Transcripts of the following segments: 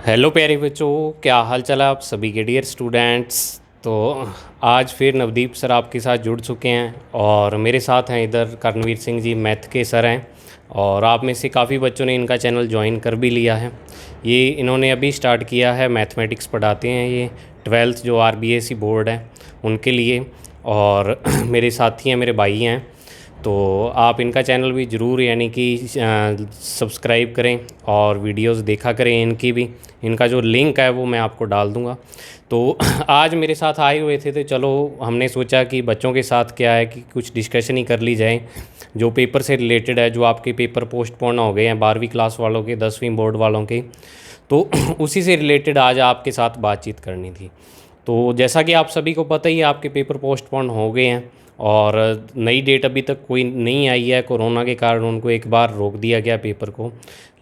Hello प्यारे बच्चों, क्या हाल चाल है आप सभी के डियर स्टूडेंट्स। तो आज फिर नवदीप सर आपके साथ जुड़ चुके हैं और मेरे साथ हैं इधर कर्णवीर सिंह जी मैथ के सर हैं। और आप में से काफ़ी बच्चों ने इनका चैनल ज्वाइन कर भी लिया है। ये इन्होंने अभी स्टार्ट किया है, मैथमेटिक्स पढ़ाते हैं ये 12th जो RBSE बोर्ड है उनके लिए। और मेरे साथी हैं, मेरे भाई हैं। तो आप इनका चैनल भी ज़रूर यानी कि सब्सक्राइब करें और वीडियोस देखा करें इनकी भी। इनका जो लिंक है वो मैं आपको डाल दूंगा। तो आज मेरे साथ आए हुए थे तो चलो हमने सोचा कि बच्चों के साथ क्या है कि कुछ डिस्कशन ही कर ली जाए जो पेपर से रिलेटेड है। जो आपके पेपर पोस्टपोन हो गए हैं 12वीं क्लास वालों के, 10वीं बोर्ड वालों के, तो उसी से रिलेटेड आज आपके साथ बातचीत करनी थी। तो जैसा कि आप सभी को पता ही है आपके पेपर पोस्टपोन हो गए हैं और नई डेट अभी तक कोई नहीं आई है। कोरोना के कारण उनको एक बार रोक दिया गया पेपर को।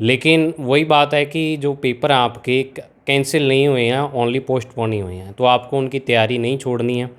लेकिन वही बात है कि जो पेपर हैं आपके कैंसिल नहीं हुए हैं, ओनली पोस्टपोन ही हुए हैं। तो आपको उनकी तैयारी नहीं छोड़नी है।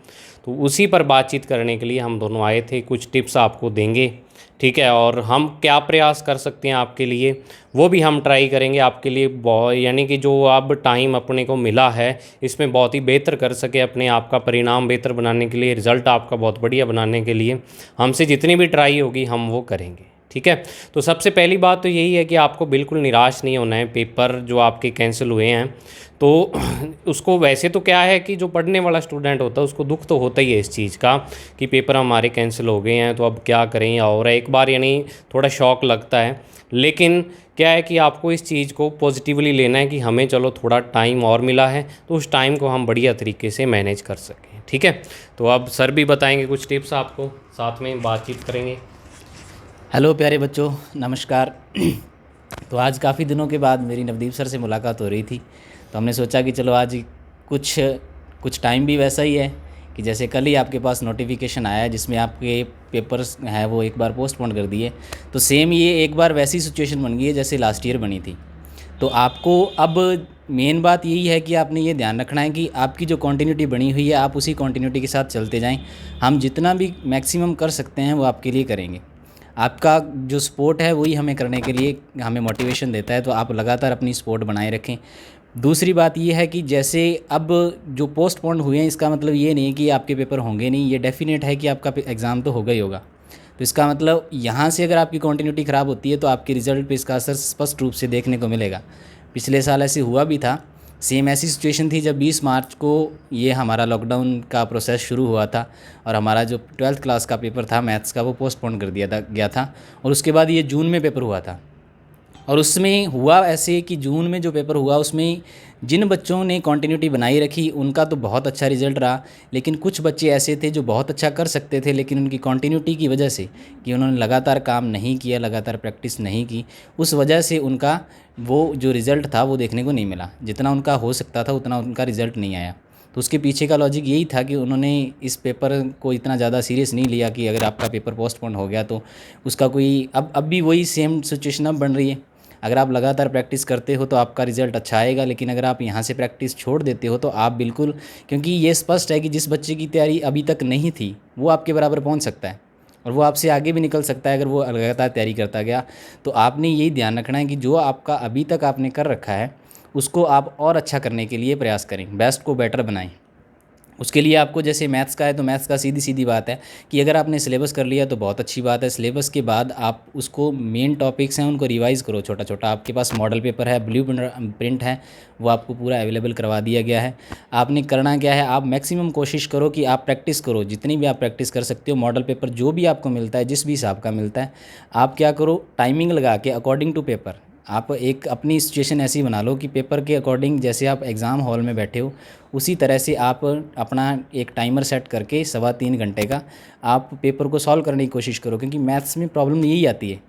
तो उसी पर बातचीत करने के लिए हम दोनों आए थे, कुछ टिप्स आपको देंगे, ठीक है। और हम क्या प्रयास कर सकते हैं आपके लिए वो भी हम ट्राई करेंगे आपके लिए। यानी कि जो अब टाइम अपने को मिला है इसमें बहुत ही बेहतर कर सके, अपने आप का परिणाम बेहतर बनाने के लिए, रिज़ल्ट आपका बहुत बढ़िया बनाने के लिए हमसे जितनी भी ट्राई होगी हम वो करेंगे, ठीक है। तो सबसे पहली बात तो यही है कि आपको बिल्कुल निराश नहीं होना है। पेपर जो आपके कैंसिल हुए हैं तो उसको वैसे तो क्या है कि जो पढ़ने वाला स्टूडेंट होता है उसको दुख तो होता ही है इस चीज़ का कि पेपर हमारे कैंसिल हो गए हैं तो अब क्या करें। या और एक बार यानी थोड़ा शौक लगता है। लेकिन क्या है कि आपको इस चीज़ को पॉजिटिवली लेना है कि हमें चलो थोड़ा टाइम और मिला है तो उस टाइम को हम बढ़िया तरीके से मैनेज कर सकें, ठीक है। तो अब सर भी बताएंगे कुछ टिप्स आपको, साथ में बातचीत करेंगे। हेलो प्यारे बच्चों, नमस्कार। तो आज काफ़ी दिनों के बाद मेरी नवदीप सर से मुलाकात हो रही थी, तो हमने सोचा कि चलो आज कुछ कुछ टाइम भी वैसा ही है कि जैसे कल ही आपके पास नोटिफिकेशन आया है जिसमें आपके पेपर्स हैं वो एक बार पोस्टपोन कर दिए। तो सेम ये एक बार वैसी सिचुएशन बन गई है जैसे लास्ट ईयर बनी थी। तो आपको अब मेन बात यही है कि आपने ये ध्यान रखना है कि आपकी जो कंटिन्यूटी बनी हुई है आप उसी कंटिन्यूटी के साथ चलते जाएं। हम जितना भी मैक्सिमम कर सकते हैं वो आपके लिए करेंगे। आपका जो स्पोर्ट है वही हमें करने के लिए हमें मोटिवेशन देता है, तो आप लगातार अपनी स्पोर्ट बनाए रखें। दूसरी बात ये है कि जैसे अब जो पोस्टपोन हुए हैं इसका मतलब ये नहीं है कि आपके पेपर होंगे नहीं, ये डेफिनेट है कि आपका एग्ज़ाम तो होगा ही होगा। तो इसका मतलब यहाँ से अगर आपकी कंटिन्यूटी ख़राब होती है तो आपके रिज़ल्ट पे इसका असर स्पष्ट रूप से देखने को मिलेगा। पिछले साल ऐसे हुआ भी था, सेम ऐसी सिचुएशन थी जब 20 मार्च को ये हमारा लॉकडाउन का प्रोसेस शुरू हुआ था और हमारा जो 12th क्लास का पेपर था मैथ्स का वो पोस्टपोन कर दिया गया था। और उसके बाद ये जून में पेपर हुआ था। और उसमें हुआ ऐसे कि जून में जो पेपर हुआ उसमें जिन बच्चों ने कंटिन्यूटी बनाई रखी उनका तो बहुत अच्छा रिजल्ट रहा। लेकिन कुछ बच्चे ऐसे थे जो बहुत अच्छा कर सकते थे लेकिन उनकी कंटिन्यूटी की वजह से कि उन्होंने लगातार काम नहीं किया, लगातार प्रैक्टिस नहीं की, उस वजह से उनका वो जो रिज़ल्ट था वो देखने को नहीं मिला। जितना उनका हो सकता था उतना उनका रिज़ल्ट नहीं आया। तो उसके पीछे का लॉजिक यही था कि उन्होंने इस पेपर को इतना ज़्यादा सीरियस नहीं लिया कि अगर आपका पेपर पोस्टपोन हो गया तो उसका कोई अब भी वही सेम सिचुएशन अब बन रही है। अगर आप लगातार प्रैक्टिस करते हो तो आपका रिज़ल्ट अच्छा आएगा, लेकिन अगर आप यहाँ से प्रैक्टिस छोड़ देते हो तो आप बिल्कुल, क्योंकि ये स्पष्ट है कि जिस बच्चे की तैयारी अभी तक नहीं थी वो आपके बराबर पहुँच सकता है और वो आपसे आगे भी निकल सकता है अगर वो लगातार तैयारी करता गया। तो आपने यही ध्यान रखना है कि जो आपका अभी तक आपने कर रखा है उसको आप और अच्छा करने के लिए प्रयास करें, बेस्ट को बेटर बनाएं। उसके लिए आपको जैसे मैथ्स का है तो मैथ्स का सीधी सीधी बात है कि अगर आपने सिलेबस कर लिया तो बहुत अच्छी बात है। सिलेबस के बाद आप उसको मेन टॉपिक्स हैं उनको रिवाइज़ करो छोटा छोटा। आपके पास मॉडल पेपर है, ब्लू प्रिंट है, वो आपको पूरा अवेलेबल करवा दिया गया है। आपने करना क्या है, आप मैक्सिमम कोशिश करो कि आप प्रैक्टिस करो, जितनी भी आप प्रैक्टिस कर सकते हो। मॉडल पेपर जो भी आपको मिलता है, जिस भी हिसाब का मिलता है, आप क्या करो, टाइमिंग लगा के अकॉर्डिंग टू पेपर आप एक अपनी सिचुएशन ऐसी बना लो कि पेपर के अकॉर्डिंग जैसे आप एग्ज़ाम हॉल में बैठे हो उसी तरह से आप अपना एक टाइमर सेट करके 3.25 घंटे का आप पेपर को सॉल्व करने की कोशिश करो। क्योंकि मैथ्स में प्रॉब्लम यही आती है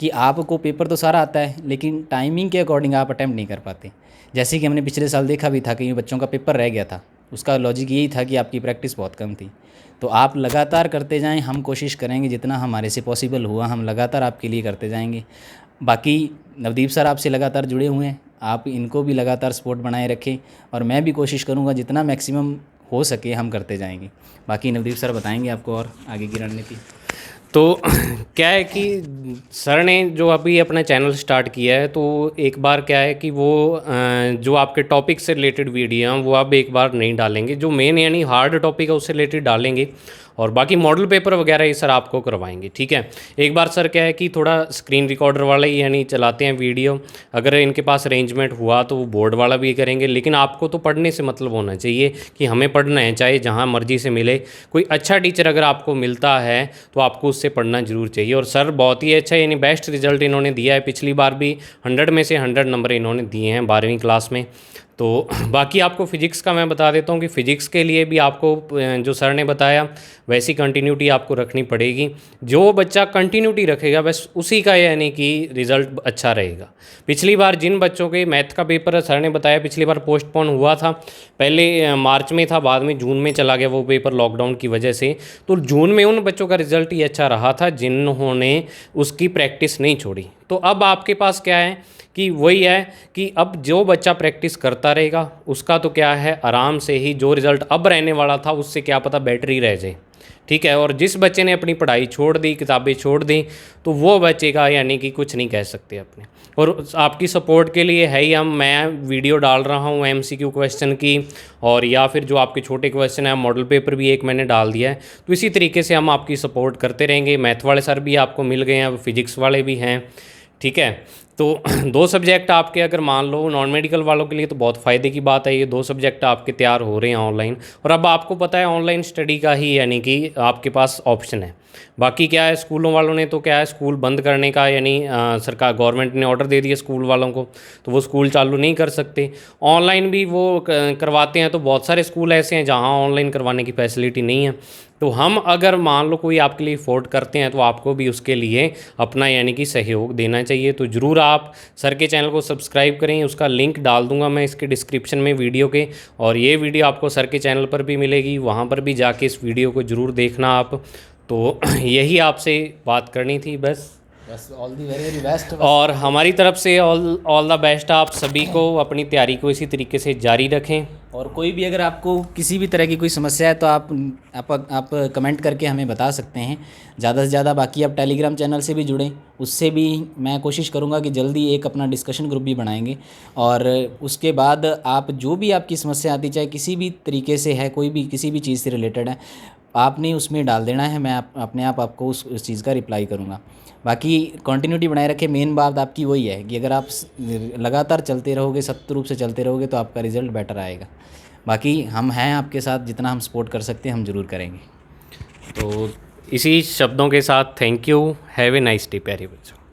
कि आपको पेपर तो सारा आता है लेकिन टाइमिंग के अकॉर्डिंग आप अटैम्प्ट नहीं कर पाते। जैसे कि हमने पिछले साल देखा भी था कि बच्चों का पेपर रह गया था, उसका लॉजिक यही था कि आपकी प्रैक्टिस बहुत कम थी। तो आप लगातार करते जाएं, हम कोशिश करेंगे जितना हमारे से पॉसिबल हुआ हम लगातार आपके लिए करते जाएंगे। बाकी नवदीप सर आपसे लगातार जुड़े हुए हैं, आप इनको भी लगातार सपोर्ट बनाए रखें और मैं भी कोशिश करूंगा जितना मैक्सिमम हो सके हम करते जाएंगे। बाकी नवदीप सर बताएंगे आपको और आगे की रणनीति। तो क्या है कि सर ने जो अभी अपना चैनल स्टार्ट किया है, तो एक बार क्या है कि वो जो आपके टॉपिक से रिलेटेड वीडियो हैं वो अब एक बार नहीं डालेंगे, जो मेन यानी हार्ड टॉपिक है उससे रिलेटेड डालेंगे, और बाकी मॉडल पेपर वगैरह ये सर आपको करवाएंगे। ठीक है, एक बार सर क्या है कि थोड़ा स्क्रीन रिकॉर्डर वाला ही यानी चलाते हैं वीडियो, अगर इनके पास अरेंजमेंट हुआ तो वो बोर्ड वाला भी करेंगे, लेकिन आपको तो पढ़ने से मतलब होना चाहिए कि हमें पढ़ना है, चाहे जहाँ मर्जी से मिले। कोई अच्छा टीचर अगर आपको मिलता है तो आपको उससे पढ़ना जरूर चाहिए। और सर बहुत ही अच्छा यानी बेस्ट रिजल्ट इन्होंने दिया है, पिछली बार भी 100 में से 100 नंबर इन्होंने दिए हैं 12वीं क्लास में। तो बाकी आपको फ़िज़िक्स का मैं बता देता हूँ कि फ़िज़िक्स के लिए भी आपको जो सर ने बताया वैसी कंटिन्यूटी आपको रखनी पड़ेगी। जो बच्चा कंटिन्यूटी रखेगा बस उसी का यानी कि रिज़ल्ट अच्छा रहेगा। पिछली बार जिन बच्चों के मैथ का पेपर सर ने बताया पिछली बार पोस्टपोन हुआ था, पहले मार्च में था, बाद में जून में चला गया वो पेपर लॉकडाउन की वजह से। तो जून में उन बच्चों का रिज़ल्ट ही अच्छा रहा था जिन्होंने उसकी प्रैक्टिस नहीं छोड़ी। तो अब आपके पास क्या है कि वही है कि अब जो बच्चा प्रैक्टिस करता रहेगा उसका तो क्या है आराम से ही जो रिज़ल्ट अब रहने वाला था उससे क्या पता बेटर ही रह जाए। ठीक है, और जिस बच्चे ने अपनी पढ़ाई छोड़ दी, किताबें छोड़ दी, तो वो बच्चे का यानी कि कुछ नहीं कह सकते अपने। और आपकी सपोर्ट के लिए है ही मैं वीडियो डाल रहा हूँ MCQ क्वेश्चन की, और या फिर जो आपके छोटे क्वेश्चन है मॉडल पेपर भी एक मैंने डाल दिया है। तो इसी तरीके से हम आपकी सपोर्ट करते रहेंगे। मैथ वाले सर भी आपको मिल गए हैं, अब फिज़िक्स वाले भी हैं। ठीक है, तो 2 सब्जेक्ट आपके अगर मान लो नॉन मेडिकल वालों के लिए तो बहुत फ़ायदे की बात है, ये 2 सब्जेक्ट आपके तैयार हो रहे हैं ऑनलाइन। और अब आपको पता है ऑनलाइन स्टडी का ही यानी कि आपके पास ऑप्शन है। बाकी क्या है, स्कूलों वालों ने तो क्या है स्कूल बंद करने का यानी सरकार गवर्नमेंट ने ऑर्डर दे दिया स्कूल वालों को, तो वो स्कूल चालू नहीं कर सकते। ऑनलाइन भी वो करवाते हैं, तो बहुत सारे स्कूल ऐसे हैं जहाँ ऑनलाइन करवाने की फैसिलिटी नहीं है। तो हम अगर मान लो कोई आपके लिए अफोर्ड करते हैं तो आपको भी उसके लिए अपना यानी कि सहयोग देना चाहिए। तो ज़रूर आप सर के चैनल को सब्सक्राइब करें, उसका लिंक डाल दूंगा मैं इसके डिस्क्रिप्शन में वीडियो के, और ये वीडियो आपको सर के चैनल पर भी मिलेगी, वहाँ पर भी जाके इस वीडियो को ज़रूर देखना आप। तो यही आपसे बात करनी थी बस all the very very best. और हमारी तरफ से ऑल द बेस्ट आप सभी को। अपनी तैयारी को इसी तरीके से जारी रखें। और कोई भी अगर आपको किसी भी तरह की कोई समस्या है तो आप कमेंट करके हमें बता सकते हैं ज़्यादा से ज़्यादा। बाकी आप टेलीग्राम चैनल से भी जुड़ें, उससे भी मैं कोशिश करूँगा कि जल्दी एक अपना डिस्कशन ग्रुप भी बनाएंगे। और उसके बाद आप जो भी आपकी समस्या आती, चाहे किसी भी तरीके से है, कोई भी किसी भी चीज़ से रिलेटेड है, आपने उसमें डाल देना है, मैं अपने आप आपको उस चीज़ का रिप्लाई करूँगा। बाकी कंटिन्यूटी बनाए रखें, मेन बात आपकी वही है कि अगर आप लगातार चलते रहोगे, सतत रूप से चलते रहोगे तो आपका रिज़ल्ट बेटर आएगा। बाकी हम हैं आपके साथ, जितना हम सपोर्ट कर सकते हैं हम ज़रूर करेंगे। तो इसी शब्दों के साथ thank you, have a nice day प्यारे बच्चों।